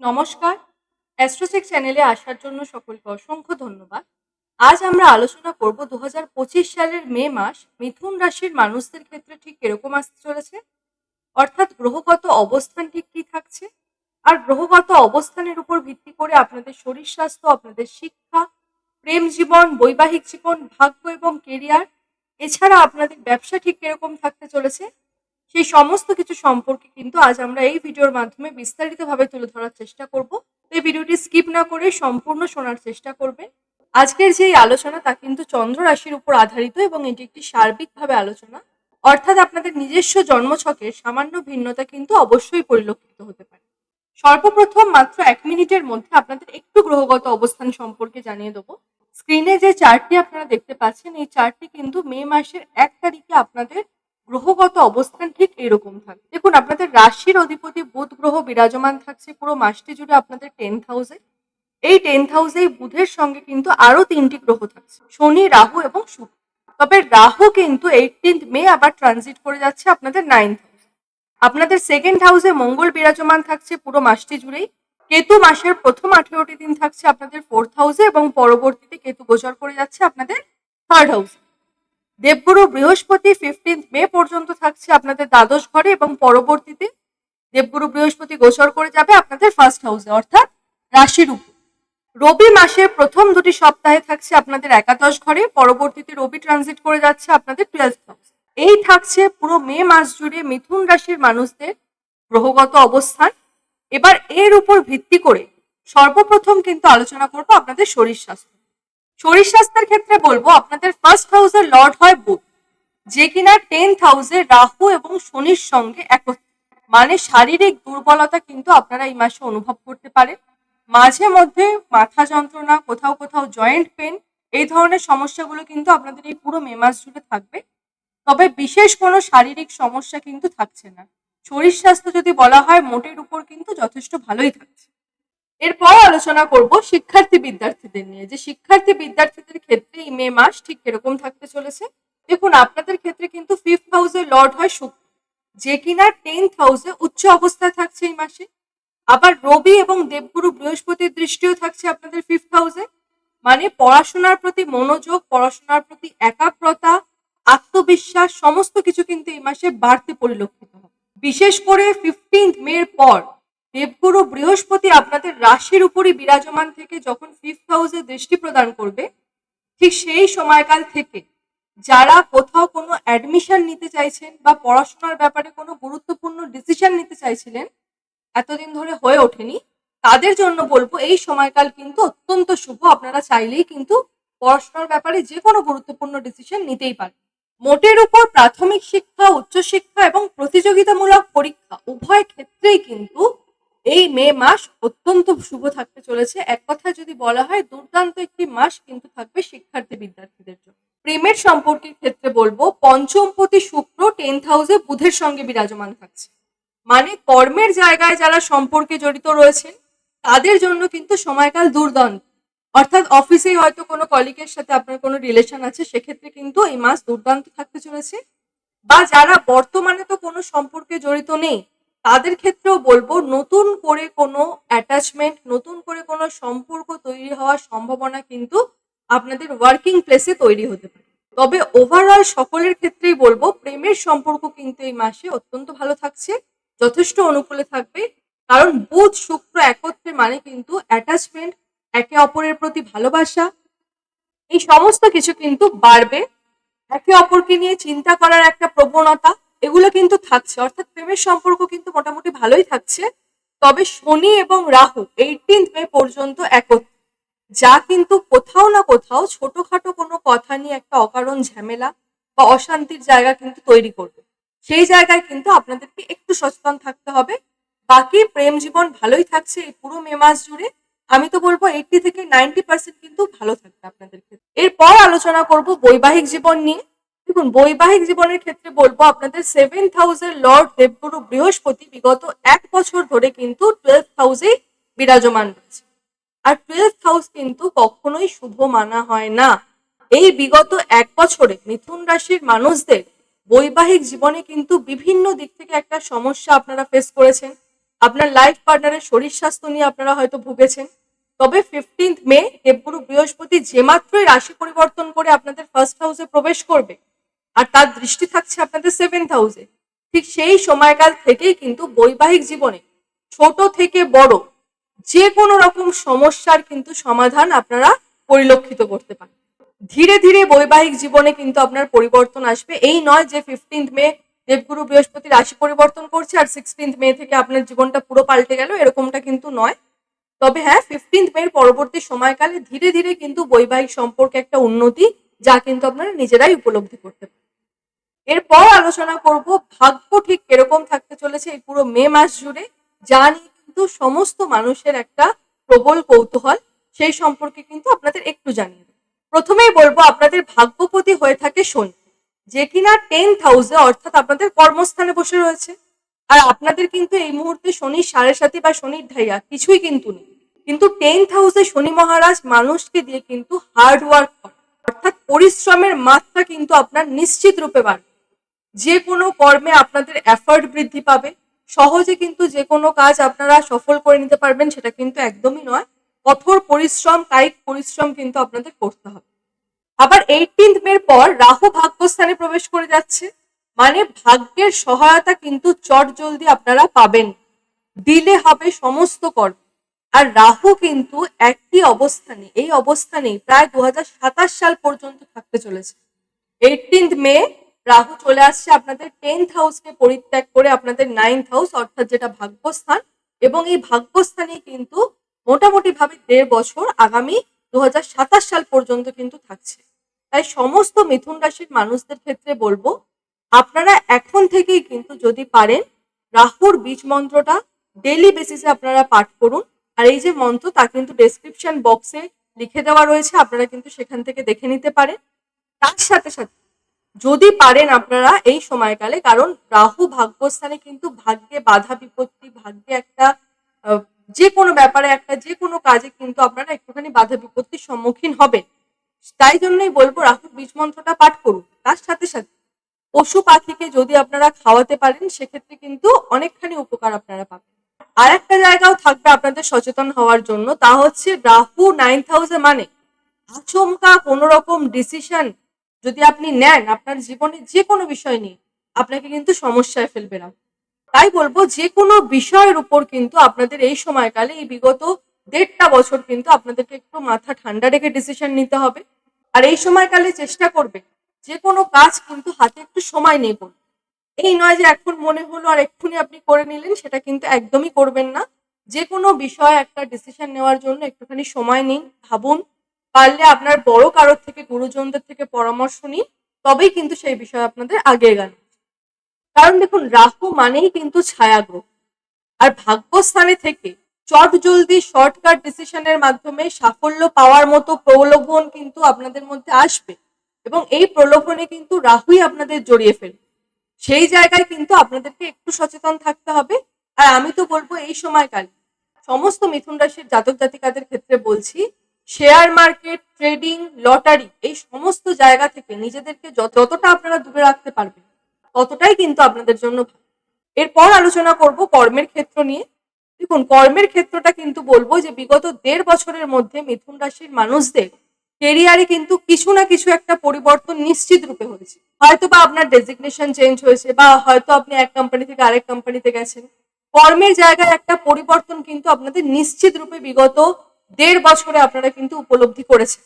নমস্কার, অ্যাস্ট্রোচেক চ্যানেলে আসার জন্য সকলকে অসংখ্য ধন্যবাদ। আজ আমরা আলোচনা করব 2025 সালের মে মাস মিথুন রাশির মানুষদের ক্ষেত্রে ঠিক কিরকম আসতে চলেছে, অর্থাৎ গ্রহগত অবস্থান ঠিক কি থাকছে, আর গ্রহগত অবস্থানের উপর ভিত্তি করে আপনাদের শরীর স্বাস্থ্য, আপনাদের শিক্ষা, প্রেম জীবন, বৈবাহিক জীবন, ভাগ্য এবং কেরিয়ার, এছাড়া আপনাদের ব্যবসা ঠিক কিরকম থাকতে চলেছে, সেই সমস্ত কিছু সম্পর্কে কিন্তু আজ আমরা এই ভিডিওর মাধ্যমে বিস্তারিতভাবে তুলে ধরার চেষ্টা করব। এই ভিডিওটি স্কিপ না করে সম্পূর্ণ শোনার চেষ্টা করবেন। আজকের যে আলোচনা তা কিন্তু চন্দ্র রাশির উপর আধারিত এবং এটি একটি সার্বিকভাবে আলোচনা, অর্থাৎ আপনাদের নিজস্ব জন্মছকের সামান্য ভিন্নতা কিন্তু অবশ্যই পরিলক্ষিত হতে পারে। সর্বপ্রথম মাত্র 1 মিনিটের মধ্যে আপনাদের একটু গ্রহগত অবস্থান সম্পর্কে জানিয়ে দেবো। স্ক্রিনে যে চার্টটি আপনারা দেখতে পাচ্ছেন, এই চার্টটি কিন্তু মে মাসের 1 তারিখে আপনাদের গ্রহগত অবস্থান ঠিক এরকম থাকবে। দেখুন, আপনাদের রাশির অধিপতি বুধ গ্রহ বিরাজমান থাকছে পুরো মাসটি জুড়ে আপনাদের 10th হাউসে। এই 10th হাউসে বুধের সঙ্গে কিন্তু আরো 3টি গ্রহ থাকছে, শনি, রাহু এবং শুক্র। তবে রাহু কিন্তু 18th মে আবার ট্রানজিট করে যাচ্ছে আপনাদের 9th হাউসে। আপনাদের 2nd হাউসে মঙ্গল বিরাজমান থাকছে পুরো মাসটি জুড়েই। কেতু মাসের প্রথম 18টি দিন থাকছে আপনাদের 4th হাউসে এবং পরবর্তীতে কেতু গোচর করে যাচ্ছে আপনাদের 3rd হাউসে। দেবগুরু বৃহস্পতি 15th মে পর্যন্ত থাকছে আপনাদের দ্বাদশ ঘরে এবং পরবর্তীতে দেবগুরু বৃহস্পতি গোচর করে যাবে আপনাদের 1st হাউসে, অর্থাৎ রাশির উপর। রবি মাসের প্রথম 2টি সপ্তাহে থাকছে আপনাদের একাদশ ঘরে, পরবর্তীতে রবি ট্রানজিট করে যাচ্ছে আপনাদের 12th হাউসে। এই থাকছে পুরো মে মাস জুড়ে মিথুন রাশির মানুষদের গ্রহগত অবস্থান। এবার এর উপর ভিত্তি করে সর্বপ্রথম কিন্তু আলোচনা করব আপনাদের শরীর স্বাস্থ্য। শরীর স্বাস্থ্যের ক্ষেত্রে বলবো আপনাদের 1st হাউসের লর্ড হয় বুধ, যে কিনা 10th হাউসে রাহু এবং শনির সঙ্গে একত্র, মানে শারীরিক দুর্বলতা কিন্তু আপনারা এই মাসে অনুভব করতে পারেন। মাঝে মধ্যে মাথা যন্ত্রণা, কোথাও কোথাও জয়েন্ট পেন, এই ধরনের সমস্যাগুলো কিন্তু আপনাদের এই পুরো মে মাস জুড়ে থাকবে। তবে বিশেষ কোনো শারীরিক সমস্যা কিন্তু থাকছে না। শরীর স্বাস্থ্য যদি বলা হয় মোটের উপর কিন্তু যথেষ্ট ভালোই থাকছে। এরপর আলোচনা করব শিক্ষার্থী বিদ্যার্থীদের নিয়ে, যে শিক্ষার্থী বিদ্যার্থীদের ক্ষেত্রে এই মে মাস ঠিক কিরকম থাকতে চলেছে। দেখুন, আপনাদের ক্ষেত্রে কিন্তু 5th হাউসের লর্ড হয় শুক্র, যে কিনা 10th হাউসে উচ্চ অবস্থায় থাকছে এই মাসে। আবার রবি এবং দেবগুরু বৃহস্পতির দৃষ্টিও থাকছে আপনাদের 5th হাউসে, মানে পড়াশোনার প্রতি মনোযোগ, পড়াশোনার প্রতি একাগ্রতা, আত্মবিশ্বাস সমস্ত কিছু কিন্তু এই মাসে বাড়তে পরিলক্ষিত হবে। বিশেষ করে 15th মের পর দেবগুরু বৃহস্পতি আপনাদের রাশির উপরই বিরাজমান থেকে যখন 5th হাউসে দৃষ্টি প্রদান করবে, ঠিক সেই সময়কাল থেকে যারা কোথাও কোনো অ্যাডমিশন নিতে চাইছেন বা পড়াশোনার ব্যাপারে কোনো গুরুত্বপূর্ণ ডিসিশন নিতে চাইছিলেন, এতদিন ধরে হয়ে ওঠেনি, তাদের জন্য বলবো এই সময়কাল কিন্তু অত্যন্ত শুভ। আপনারা চাইলেই কিন্তু পড়াশোনার ব্যাপারে যে কোনো গুরুত্বপূর্ণ ডিসিশন নিতেই পারেন। মোটের উপর প্রাথমিক শিক্ষা, উচ্চশিক্ষা এবং প্রতিযোগিতামূলক পরীক্ষা উভয় ক্ষেত্রেই কিন্তু এই মে মাস অত্যন্ত শুভ থাকতে চলেছে। এক কথায় যদি বলা হয়, দুর্দান্ত একটি মাস কিন্তু থাকবে শিক্ষার্থী বিদ্যার্থীদের জন্য। প্রেমের সম্পর্কের ক্ষেত্রে বলবো পঞ্চমপতি শুক্র 10th হাউসে বুধের সঙ্গে বিরাজমান থাকছে, মানে কর্মের জায়গায় যারা সম্পর্কে জড়িত রয়েছেন তাদের জন্য কিন্তু সময়কাল দুর্দান্ত। অর্থাৎ অফিসেই হয়তো কোনো কলিগের সাথে আপনার কোনো রিলেশন আছে, সেক্ষেত্রে কিন্তু এই মাস দুর্দান্ত থাকতে চলেছে। বা যারা বর্তমানে তো কোনো সম্পর্কে জড়িত নেই, তাদের ক্ষেত্রেও বলবো নতুন করে কোনো অ্যাটাচমেন্ট, নতুন করে কোনো সম্পর্ক তৈরি হওয়ার সম্ভাবনা কিন্তু আপনাদের ওয়ার্কিং প্লেসে তৈরি হতে পারে। তবে ওভারঅল সকলের ক্ষেত্রেই বলবো প্রেমের সম্পর্ক কিন্তু এই মাসে অত্যন্ত ভালো থাকছে, যথেষ্ট অনুকূলে থাকবে। কারণ বুধ শুক্র একত্রে মানে কিন্তু অ্যাটাচমেন্ট, একে অপরের প্রতি ভালোবাসা, এই সমস্ত কিছু কিন্তু বাড়বে। একে অপরকে নিয়ে চিন্তা করার একটা প্রবণতা, এগুলো কিন্তু থাকছে। অর্থাৎ প্রেমের সম্পর্ক কিন্তু মোটামুটি ভালোই থাকছে। তবে শনি এবং রাহু 18th মে পর্যন্ত একত্রে, যা কিন্তু কোথাও না কোথাও ছোটখাটো কোনো কথা নিয়ে একটা অকারণ ঝামেলা বা অশান্তির জায়গা কিন্তু তৈরি করবে। সেই জায়গায় কিন্তু আপনাদেরকে একটু সচেতন থাকতে হবে। বাকি প্রেম জীবন ভালোই থাকছে এই পুরো মে মাস জুড়ে। আমি তো বলবো 80 থেকে 90% কিন্তু ভালো থাকবে আপনাদের ক্ষেত্রে। এরপর আলোচনা করব বৈবাহিক জীবন নিয়ে। দেখুন, বৈবাহিক জীবনের ক্ষেত্রে বলবো আপনাদের 7th হাউসের লর্ড দেবগুরু বৃহস্পতি বিগত 1 বছর ধরে কিন্তু 12th হাউসে বিরাজমান রয়েছে। আর 12th হাউস কিন্তু কখনোই শুভ মানা হয় না। এই বিগত 1 বছরে মিথুন রাশির মানুষদের বৈবাহিক জীবনে কিন্তু বিভিন্ন দিক থেকে একটা সমস্যা আপনারা ফেস করেছেন। আপনার লাইফ পার্টনারের শরীর স্বাস্থ্য নিয়ে আপনারা হয়তো ভুগেছেন। তবে 15 মে দেবগুরু বৃহস্পতি যে মাত্রই রাশি পরিবর্তন করে আপনাদের ফার্স্ট হাউসে প্রবেশ করবে আর তার দৃষ্টি থাকছে আপনাদের 7th হাউসে, ঠিক সেই সময়কাল থেকেই কিন্তু বৈবাহিক জীবনে ছোট থেকে বড় যে কোনো রকম সমস্যার কিন্তু সমাধান আপনারা পরিলক্ষিত করতে পারেন। ধীরে ধীরে বৈবাহিক জীবনে কিন্তু আপনার পরিবর্তন আসবে। এই নয় যে 15 মে দেবগুরু বৃহস্পতি রাশি পরিবর্তন করছে আর 16 মে থেকে আপনার জীবনটা পুরো পাল্টে গেল, এরকমটা কিন্তু নয়। তবে হ্যাঁ, 15 মে পরবর্তী সময়কালে ধীরে ধীরে কিন্তু বৈবাহিক সম্পর্কে একটা উন্নতি, যা কিন্তু আপনারা নিজেরাই উপলব্ধি করতে পারেন। এরপর আলোচনা করব ভাগ্য ঠিক কিরকম থাকতে চলেছে এই পুরো মে মাস জুড়ে, যা নিয়ে কিন্তু সমস্ত মানুষের একটা প্রবল কৌতূহল, সেই সম্পর্কে কিন্তু আপনাদের একটু জানিয়ে দেব। প্রথমেই বলবো আপনাদের ভাগ্যপতি হয়ে থাকে শনি, যে কিনা 10th হাউসে অর্থাৎ আপনাদের কর্মস্থানে বসে রয়েছে। আর আপনাদের কিন্তু এই মুহূর্তে শনির সাড়ে সাথী বা শনির ঢাইয়া কিছুই কিন্তু নেই। কিন্তু 10th হাউসে শনি মহারাজ মানুষকে দিয়ে কিন্তু হার্ড ওয়ার্ক করে, অর্থাৎ পরিশ্রমের মাত্রা কিন্তু আপনার নিশ্চিত রূপে বাড়বে। যে কোনো কর্মে আপনাদের এফার্ট বৃদ্ধি পাবে, সহজে কিন্তু যে কোনো কাজ আপনারা সফল করে নিতে পারবেন সেটা কিন্তু একদমই নয়। কঠোর পরিশ্রম, কায়িক পরিশ্রম কিন্তু আপনাদের করতে হবে। আবার 18 মের পর রাহু ভাগ্যস্থানে প্রবেশ করে যাচ্ছে, মানে ভাগ্যের সহায়তা কিন্তু চটজলদি আপনারা পাবেন, দিলে হবে সমস্ত কর্ম। আর রাহু কিন্তু একই অবস্থানে, এই অবস্থানেই প্রায় 2027 সাল পর্যন্ত থাকতে চলেছে। 18 মে রাহু চলে আসছে আপনাদের 10th হাউসকে পরিত্যাগ করে আপনাদের 9th হাউস, অর্থাৎ যেটা ভাগ্যস্থান, এবং এই ভাগ্যস্থানে কিন্তু মোটামুটি ভাবে 1.5 বছর আগামী 2027 সাল পর্যন্ত কিন্তু থাকছে। তাই সমস্ত মিথুন রাশির মানুষদের ক্ষেত্রে বলবো আপনারা এখন থেকেই কিন্তু যদি পারেন রাহুর বীজ মন্ত্রটা ডেইলি বেসিসে আপনারা পাঠ করুন। আর এই যে মন্ত্র তা কিন্তু ডেসক্রিপশন বক্সে লিখে দেওয়া রয়েছে, আপনারা কিন্তু সেখান থেকে দেখে নিতে পারেন। তার সাথে সাথে যদি পারেন আপনারা এই সময়কালে, কারণ রাহু ভাগ্যস্থানে কিন্তু ভাগ্যে বাধা বিপত্তি, ভাগ্যে একটা যে কোনো ব্যাপারে একটা যে কোনো কাজে কিন্তু আপনারা একটুখানি বাধা বিপত্তির সম্মুখীন হবেন। তাই জন্যই বলবো রাহুর বীজ মন্ত্রটা পাঠ করুন। তার সাথে সাথে পশু পাখিকে যদি আপনারা খাওয়াতে পারেন সেক্ষেত্রে কিন্তু অনেকখানি উপকার আপনারা পাবেন। আর একটা জায়গাও থাকবে আপনাদের সচেতন হওয়ার জন্য, তা হচ্ছে রাহু 9th হাউসে, মানে আচমকা কোনো রকম ডিসিশন যদি আপনি নেন আপনার জীবনে যে কোনো বিষয় নিয়ে, আপনাকে কিন্তু সমস্যায় ফেলবে না। তাই বলবো যে কোনো বিষয়ের উপর কিন্তু আপনাদের এই সময়কালে, এই বিগত 1.5 বছর কিন্তু আপনাদেরকে একটু মাথা ঠান্ডা রেখে ডিসিশন নিতে হবে। আর এই সময়কালে চেষ্টা করবে যে কোনো কাজ কিন্তু হাতে একটু সময় নেই বলুন। এই নয় যে এখন মনে হলো আর এক্ষুনি আপনি করে নিলেন, সেটা কিন্তু একদমই করবেন না। যে কোনো বিষয়ে একটা ডিসিশন নেওয়ার জন্য একটুখানি সময় নিন, ভাবুন, পারলে আপনার বড় কারোর থেকে, গুরুজনদের থেকে পরামর্শ নিন, তবেই কিন্তু সেই বিষয়ে আপনাদের আগে এগানো। কারণ দেখুন রাহু মানেই কিন্তু ছায়াগ্রহ, আর ভাগ্যস্থানে থেকে চট জলদি শর্টকাট ডিসিশনের মাধ্যমে সাফল্য পাওয়ার মতো প্রলোভন কিন্তু আপনাদের মধ্যে আসবে, এবং এই প্রলোভনে কিন্তু রাহুই আপনাদের জড়িয়ে ফেলবে। সেই জায়গায় কিন্তু আপনাদেরকে একটু সচেতন থাকতে হবে। আর আমি তো বলবো এই সময়কাল সমস্ত মিথুন রাশির জাতক জাতিকাদের ক্ষেত্রে বলছি, শেয়ার মার্কেট, ট্রেডিং, লটারি, এই সমস্ত জায়গা থেকে নিজেদেরকে যতটা আপনারা দূরে রাখতে পারবেন ততটাই কিন্তু আপনাদের জন্য ভালো। এরপর আলোচনা করব কর্মের ক্ষেত্র নিয়ে। দেখুন কর্মের ক্ষেত্রটা কিন্তু বলবো যে বিগত 1.5 বছরের মধ্যে মিথুন রাশির মানুষদের কেরিয়ারে কিন্তু কিছু না কিছু একটা পরিবর্তন নিশ্চিত রূপে হয়েছে। হয়তো বা আপনার ডেজিগনেশন চেঞ্জ হয়েছে, বা হয়তো আপনি এক কোম্পানি থেকে আরেক কোম্পানিতে গেছেন। কর্মের জায়গায় একটা পরিবর্তন কিন্তু আপনাদের নিশ্চিত রূপে বিগত 1.5 বছরে আপনারা কিন্তু উপলব্ধি করেছেন।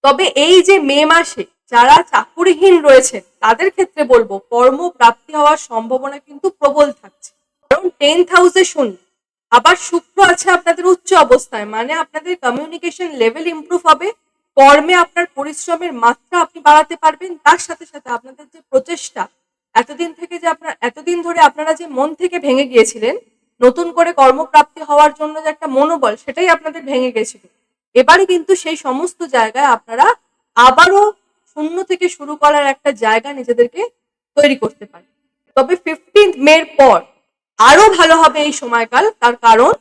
তবে এই যে মে মাসে যারা চাকুরিহীন রয়েছে তাদের ক্ষেত্রে বলবো কর্মপ্রাপ্তি হওয়ার সম্ভাবনা কিন্তু প্রবল থাকছে, কারণ 10th হাউসে শনি, আবার শুক্র আছে আপনাদের উচ্চ অবস্থায়, মানে আপনাদের কমিউনিকেশন লেভেল ইমপ্রুভ হবে, কর্মে আপনার পরিশ্রমের মাত্রা আপনি বাড়াতে পারবেন। তার সাথে সাথে আপনাদের যে প্রচেষ্টা, এতদিন ধরে আপনারা যে মন থেকে ভেঙে গিয়েছিলেন, নতুন করে কর্মপ্রাপ্তি হওয়ার জন্য যে একটা মনোবল, সেটাই আপনাদের ভেঙে গেছিল। এবারে কিন্তু সেই সমস্ত জায়গায় আপনারা আবারও শূন্য থেকে শুরু করার একটা জায়গা নিজেদেরকে তৈরি করতে পারেন। তবে 15 মের পর আরো ভালো হবে এই সময়কাল, তার কারণ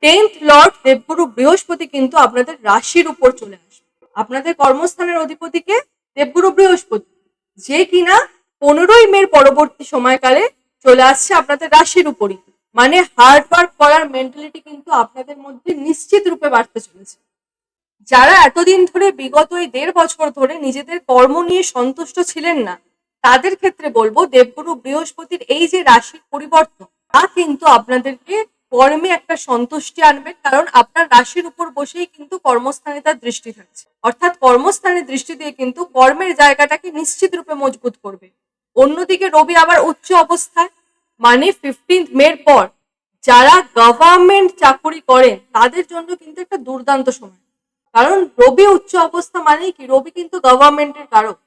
10th লর্ড দেবগুরু বৃহস্পতি কিন্তু আপনাদের রাশির উপর চলে আসবে। আপনাদের কর্মস্থানের অধিপতিকে দেবগুরু বৃহস্পতি, যে কিনা 15 মের পরবর্তী সময়কালে চলে আসছে আপনাদের রাশির উপরই। মানে হার্ড ওয়ার্ক করার মেন্টালিটি কিন্তু আপনাদের মধ্যে নিশ্চিত রূপে বাড়তে চলেছে। যারা এতদিন ধরে বিগত এই 1.5 বছর ধরে নিজেদের কর্ম নিয়ে সন্তুষ্ট ছিলেন না, তাদের ক্ষেত্রে বলবো দেবগুরু বৃহস্পতির এই যে রাশির পরিবর্তন, তা কিন্তু আপনাদেরকে কর্মে একটা সন্তুষ্টি আনবে, কারণ আপনার রাশির উপর বসেই কিন্তু কর্মস্থানে তার দৃষ্টি থাকছে। অর্থাৎ কর্মস্থানে দৃষ্টি দিয়ে কিন্তু কর্মের জায়গাটাকে নিশ্চিত রূপে মজবুত করবে। অন্যদিকে রবি আবার উচ্চ অবস্থায়, মানে 15 মের পর যারা গভর্নমেন্ট চাকুরি করেন তাদের জন্য কিন্তু একটা দুর্দান্ত সময়। কারণ রবি উচ্চ অবস্থা মানেই কি, রবি কিন্তু গভর্নমেন্টের কারক,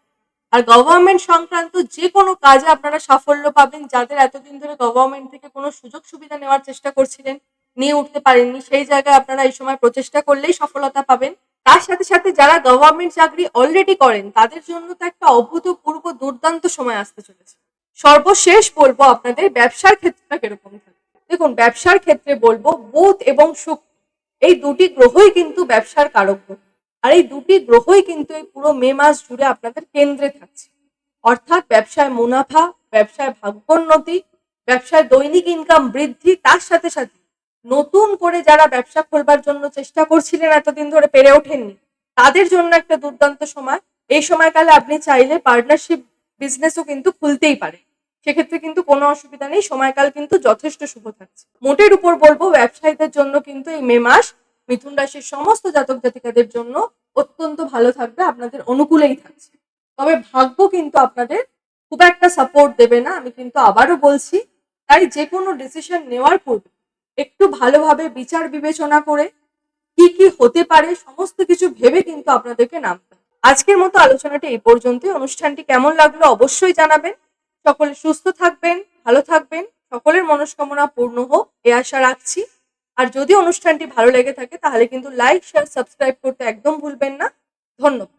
আর গভর্নমেন্ট সংক্রান্ত যে কোনো কাজে আপনারা সাফল্য পাবেন। যাদের এতদিন ধরে গভর্নমেন্ট থেকে কোনো সুযোগ সুবিধা নেওয়ার চেষ্টা করছিলেন, নিয়ে উঠতে পারেননি, সেই জায়গায় আপনারা এই সময় প্রচেষ্টা করলেই সফলতা পাবেন। তার সাথে সাথে যারা গভর্নমেন্ট চাকরি অলরেডি করেন তাদের জন্য তো একটা অভূতপূর্ব দুর্দান্ত সময় আসতে চলেছে। সর্বশেষ বলবো আপনাদের ব্যবসার ক্ষেত্রটা কিরকম থাকে। দেখুন, ব্যবসার ক্ষেত্রে বলবো বুধ এবং শুক্র, এই দুটি গ্রহই কিন্তু ব্যবসার কারক গ্রহ। আর এই দুটি গ্রহই কিন্তু এই পুরো মে মাস জুড়ে আপনাদের কেন্দ্রে থাকছে। অর্থাৎ ব্যবসায় মুনাফা, ব্যবসায় ভাগ্যোন্নতি, ব্যবসায় দৈনিক ইনকাম বৃদ্ধি, তার সাথে সাথে নতুন করে যারা ব্যবসা খোলবার জন্য চেষ্টা করছিলেন এতদিন ধরে পেরে ওঠেননি, তাদের জন্য একটা দুর্দান্ত সময়। এই সময়কালে আপনি চাইলে পার্টনারশিপ বিজনেসও কিন্তু খুলতেই পারে, সেক্ষেত্রে কিন্তু কোনো অসুবিধা নেই, সময়কাল কিন্তু যথেষ্ট শুভ থাকছে। মোটের উপর বলবো ব্যবসায়ীদের জন্য কিন্তু এই মে মাস মিথুন রাশির সমস্ত জাতক জাতিকাদের জন্য অত্যন্ত ভালো থাকবে, আপনাদের অনুকূলেই থাকছে। তবে ভাগ্য কিন্তু আপনাদের খুব একটা সাপোর্ট দেবে না, আমি কিন্তু আবারও বলছি। তাই যে কোনো ডিসিশন নেওয়ার পূর্বে একটু ভালোভাবে বিচার বিবেচনা করে কি কি হতে পারে সমস্ত কিছু ভেবে কিন্তু আপনাদেরকে নামতে হবে। আজকের মতো আলোচনাটি এই পর্যন্তই। অনুষ্ঠানটি কেমন লাগলো অবশ্যই জানাবেন। সকলে সুস্থ থাকবেন, ভালো থাকবেন, সকলের মনস্কামনা পূর্ণ হোক এ আশা রাখছি। আর যদি অনুষ্ঠানটি ভালো লেগে থাকে তাহলে কিন্তু লাইক, শেয়ার, সাবস্ক্রাইব করতে একদম ভুলবেন না। ধন্যবাদ।